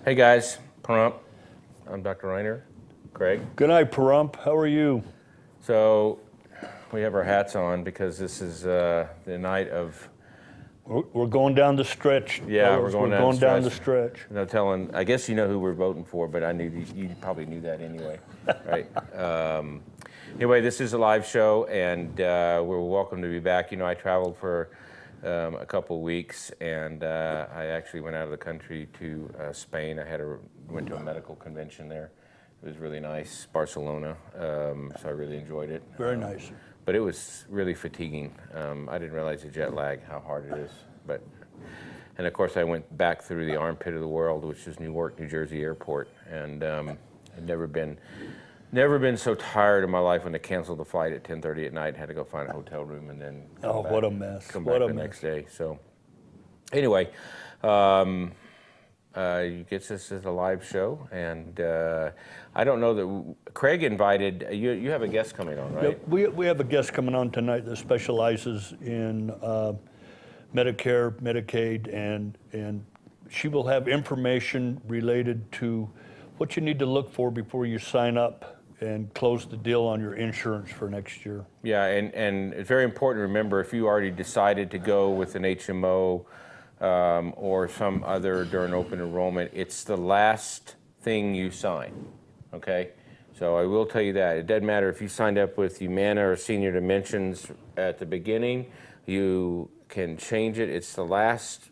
Hey guys, Pahrump. I'm Dr. Reiner, Creig. Good night, Pahrump. How are you? So we have our hats on because this is the night of. We're going down the stretch. Yeah, fellas. we're going down down the stretch. No telling. I guess you know who we're voting for, but I knew you probably knew that anyway, right? Anyway, this is a live show, and we're welcome to be back. You know, I traveled for a couple weeks, and I actually went out of the country to Spain. Went to a medical convention there. It was really nice, Barcelona. So I really enjoyed it. Very nice. But it was really fatiguing. I didn't realize the jet lag, how hard it is. And of course, I went back through the armpit of the world, which is Newark, New Jersey Airport, and I'd never been so tired in my life when they canceled the flight at 10:30 at night. Had to go find a hotel room and then What a mess! Come back the next day. So anyway, you get this as a live show, and I don't know that Creig invited you. You have a guest coming on, right? Yeah, we have a guest coming on tonight that specializes in Medicare, Medicaid, and she will have information related to what you need to look for before you sign up and close the deal on your insurance for next year. Yeah, and it's very important to remember if you already decided to go with an HMO or some other during open enrollment, it's the last thing you sign, okay? So I will tell you that. It doesn't matter if you signed up with Humana or Senior Dimensions at the beginning, you can change it. It's the last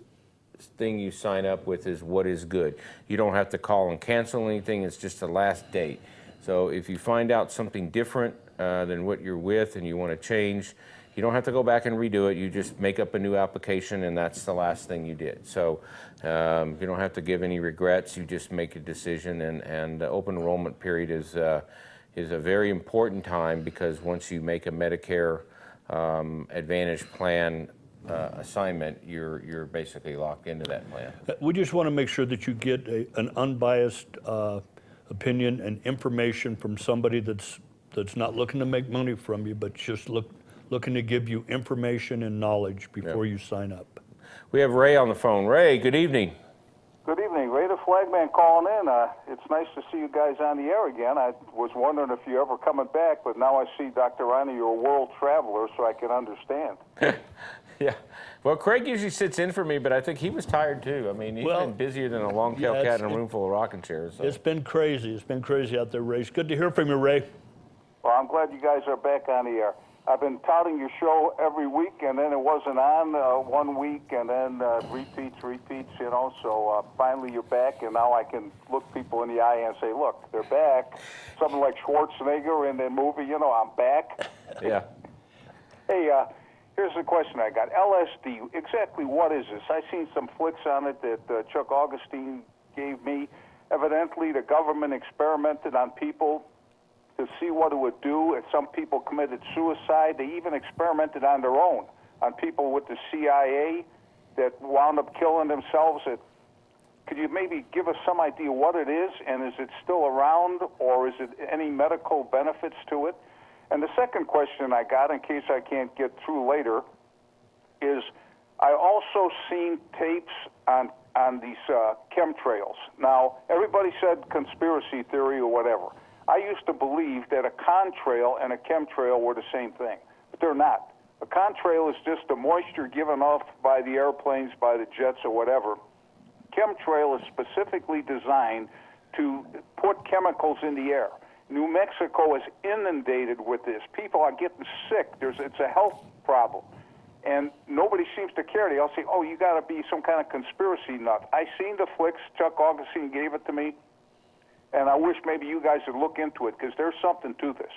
thing you sign up with is what is good. You don't have to call and cancel anything. It's just the last date. So if you find out something different than what you're with and you want to change, you don't have to go back and redo it. You just make up a new application, and that's the last thing you did. So you don't have to give any regrets. You just make a decision, and the open enrollment period is a very important time because once you make a Medicare Advantage plan assignment, you're basically locked into that plan. We just want to make sure that you get an unbiased opinion and information from somebody that's not looking to make money from you, but just looking to give you information and knowledge before you sign up. We have Ray on the phone. Ray, good evening. Good evening. Ray the Flagman calling in. It's nice to see you guys on the air again. I was wondering if you're ever coming back, but now I see, Dr. Reiner, you're a world traveler, so I can understand. Yeah. Well, Creig usually sits in for me, but I think he was tired too. I mean, he's been busier than a long-tailed cat in a room full of rocking chairs. So. It's been crazy. It's been crazy out there, Ray. It's good to hear from you, Ray. Well, I'm glad you guys are back on the air. I've been touting your show every week, and then it wasn't on 1 week, and then repeats, you know. So finally you're back, and now I can look people in the eye and say, look, they're back. Something like Schwarzenegger in the movie, you know, I'm back. Yeah. Hey, here's the question I got. LSD, exactly what is this? I've seen some flicks on it that Chuck Augustine gave me. Evidently, the government experimented on people to see what it would do. And some people committed suicide. They even experimented on their own, on people with the CIA that wound up killing themselves. Could you maybe give us some idea what it is, and is it still around, or is it any medical benefits to it? And the second question I got, in case I can't get through later, is I also seen tapes on these chemtrails. Now, everybody said conspiracy theory or whatever. I used to believe that a contrail and a chemtrail were the same thing, but they're not. A contrail is just the moisture given off by the airplanes, by the jets, or whatever. Chemtrail is specifically designed to put chemicals in the air. New Mexico is inundated with this. People are getting sick. It's a health problem. And nobody seems to care. They all say, oh, you got to be some kind of conspiracy nut. I seen the flicks. Chuck Augustine gave it to me. And I wish maybe you guys would look into it, because there's something to this.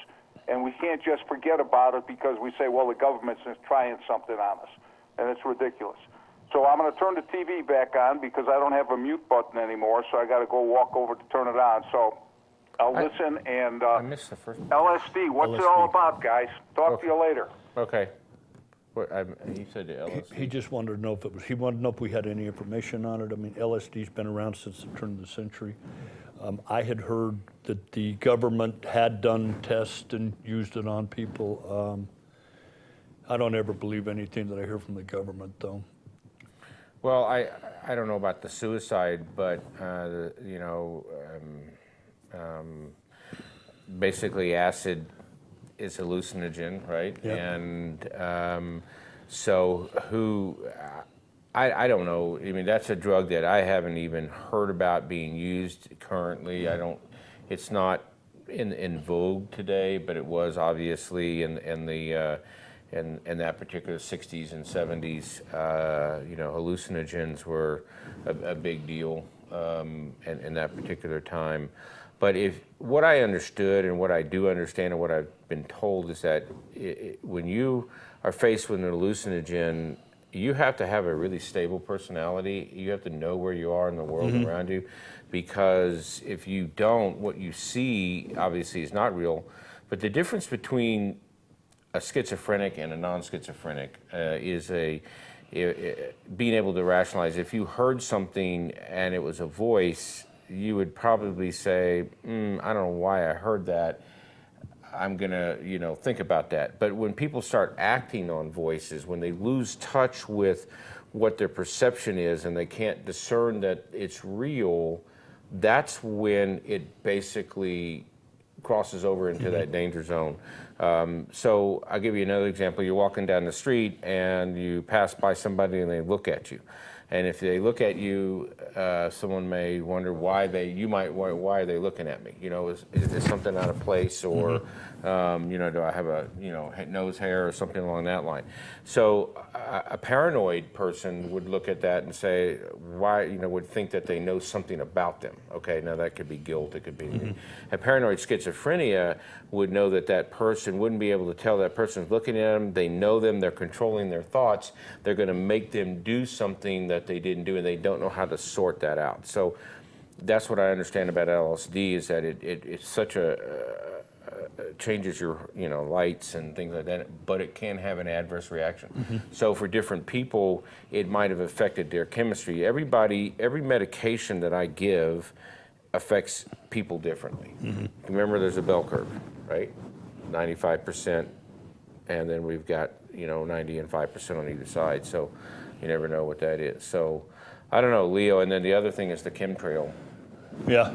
And we can't just forget about it because we say, well, the government's just trying something on us. And it's ridiculous. So I'm going to turn the TV back on because I don't have a mute button anymore, so I got to go walk over to turn it on. So I'll listen. And I missed the first LSD, what's it all about, guys? Talk to you later. Okay. He said the LSD. He just wanted to know if it was. He wanted to know if we had any information on it. I mean, LSD's been around since the turn of the century. I had heard that the government had done tests and used it on people. I don't ever believe anything that I hear from the government, though. Well, I don't know about the suicide, but you know, basically acid is hallucinogen, right? Yep. And so I don't know. I mean, that's a drug that I haven't even heard about being used currently. I don't. It's not in vogue today, but it was obviously in the in that particular 60s and 70s. You know, hallucinogens were a big deal in that particular time. But if what I understood and what I do understand and what I've been told is that when you are faced with an hallucinogen, you have to have a really stable personality. You have to know where you are in the world around you, because if you don't, what you see obviously is not real. But the difference between a schizophrenic and a non-schizophrenic is being able to rationalize. If you heard something and it was a voice, you would probably say, I don't know why I heard that. I'm gonna, you know, think about that. But when people start acting on voices, when they lose touch with what their perception is and they can't discern that it's real, that's when it basically crosses over into that danger zone. So I'll give you another example. You're walking down the street and you pass by somebody and they look at you. And if they look at you, someone may wonder why are they looking at me? You know, is there something out of place, or you know, do I have a, you know, nose hair or something along that line? So a paranoid person would look at that and say, why, you know, would think that they know something about them. Okay, now that could be guilt, it could be. A paranoid schizophrenia would know that that person wouldn't be able to tell that person's looking at them, they know them, they're controlling their thoughts, they're going to make them do something that they didn't do, and they don't know how to sort that out. So that's what I understand about LSD, is that it's such changes your, you know, lights and things like that, but it can have an adverse reaction. So for different people, it might have affected their chemistry. Every medication that I give affects people differently. Remember, there's a bell curve, right? 95%, and then we've got, you know, 90 and 5% on either side. So you never know what that is. So I don't know, Leo. And then the other thing is the chemtrail. Yeah.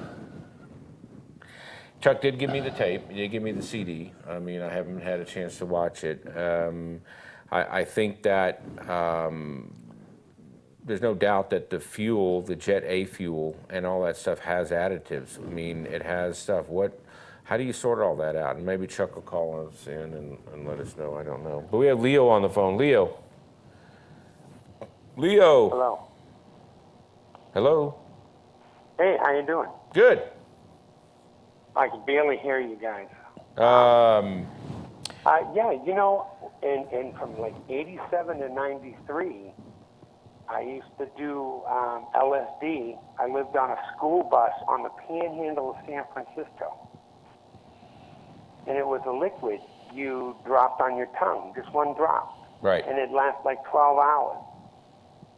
Chuck did give me the tape. He did give me the CD. I mean, I haven't had a chance to watch it. I think that there's no doubt that the fuel, the Jet A fuel, and all that stuff has additives. I mean, it has stuff. How do you sort all that out? And maybe Chuck will call us in and let us know. I don't know. But we have Leo on the phone. Leo. Leo. Hello. Hello. Hey, how you doing? Good. I can barely hear you guys. Yeah, you know, and from like 87 to 93, I used to do LSD. I lived on a school bus on the panhandle of San Francisco. And it was a liquid you dropped on your tongue, just one drop. Right. And it lasted like 12 hours.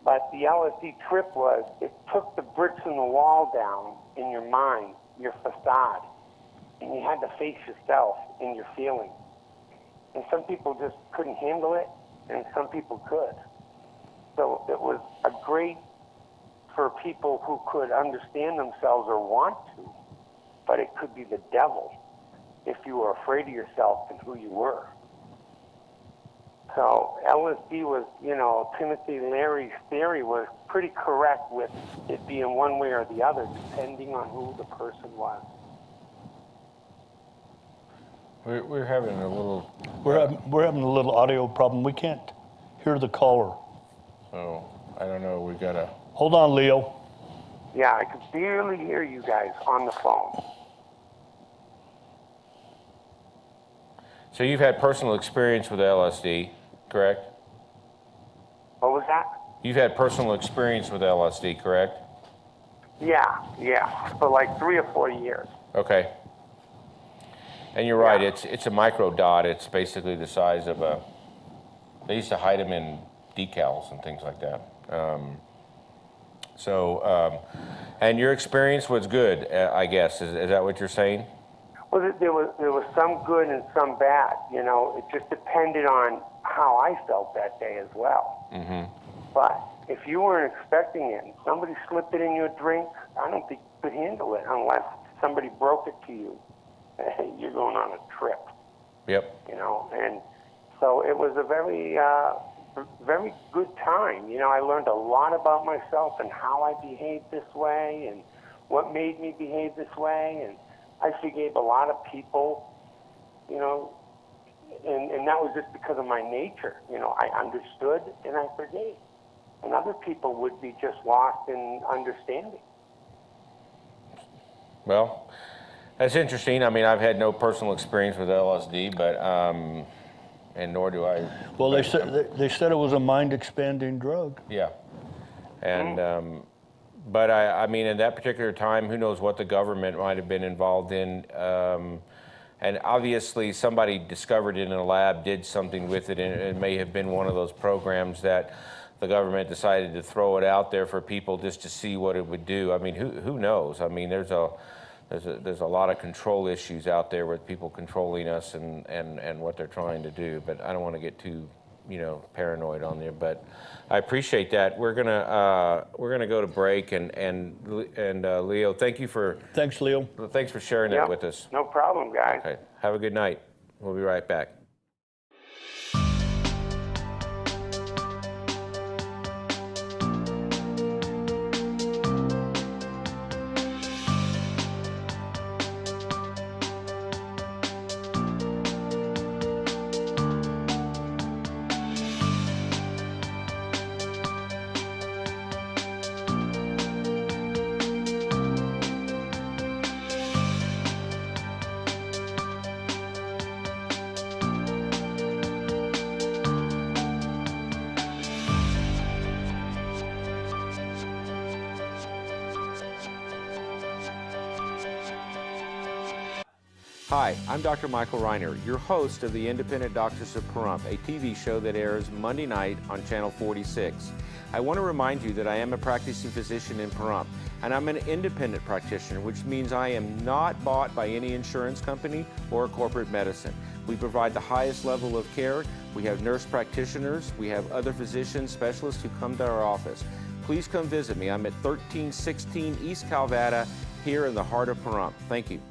But the LSD trip was, it took the bricks in the wall down in your mind, your facade. And you had to face yourself and your feelings. And some people just couldn't handle it, and some people could. So it was a great for people who could understand themselves or want to, but it could be the devil if you were afraid of yourself and who you were. So LSD was, you know, Timothy Leary's theory was pretty correct with it being one way or the other, depending on who the person was. We're having a little. We're having a little audio problem. We can't hear the caller. Oh, I don't know. We gotta. Hold on, Leo. Yeah, I could barely hear you guys on the phone. So you've had personal experience with LSD, correct? What was that? You've had personal experience with LSD, correct? Yeah, for like 3 or 4 years. Okay. And you're right, Yeah. it's a micro dot. It's basically the size of a, they used to hide them in decals and things like that. And your experience was good, I guess. Is that what you're saying? Well, there was some good and some bad. You know, it just depended on how I felt that day as well. Mm-hmm. But if you weren't expecting it and somebody slipped it in your drink, I don't think you could handle it unless somebody broke it to you. You're going on a trip. Yep. You know, and so it was a very, very good time. You know, I learned a lot about myself and how I behaved this way and what made me behave this way, and I forgave a lot of people, you know, and that was just because of my nature. You know, I understood and I forgave. And other people would be just lost in understanding. Well, that's interesting. I mean, I've had no personal experience with LSD, but and nor do I. Well, they said it was a mind-expanding drug. Yeah, and but I mean, in that particular time, who knows what the government might have been involved in. And obviously, somebody discovered it in a lab, did something with it, and it may have been one of those programs that the government decided to throw it out there for people just to see what it would do. I mean, who knows? I mean, there's a lot of control issues out there with people controlling us and what they're trying to do. But I don't want to get too, you know, paranoid on there. But I appreciate that. We're gonna go to break, and Leo, thank you for Thanks, Leo. thanks for sharing that with us. No problem, guys. Okay, have a good night. We'll be right back. Hi, I'm Dr. Michael Reiner, your host of the Independent Doctors of Pahrump, a TV show that airs Monday night on Channel 46. I want to remind you that I am a practicing physician in Pahrump, and I'm an independent practitioner, which means I am not bought by any insurance company or corporate medicine. We provide the highest level of care. We have nurse practitioners. We have other physicians, specialists who come to our office. Please come visit me. I'm at 1316 East Calvada here in the heart of Pahrump. Thank you.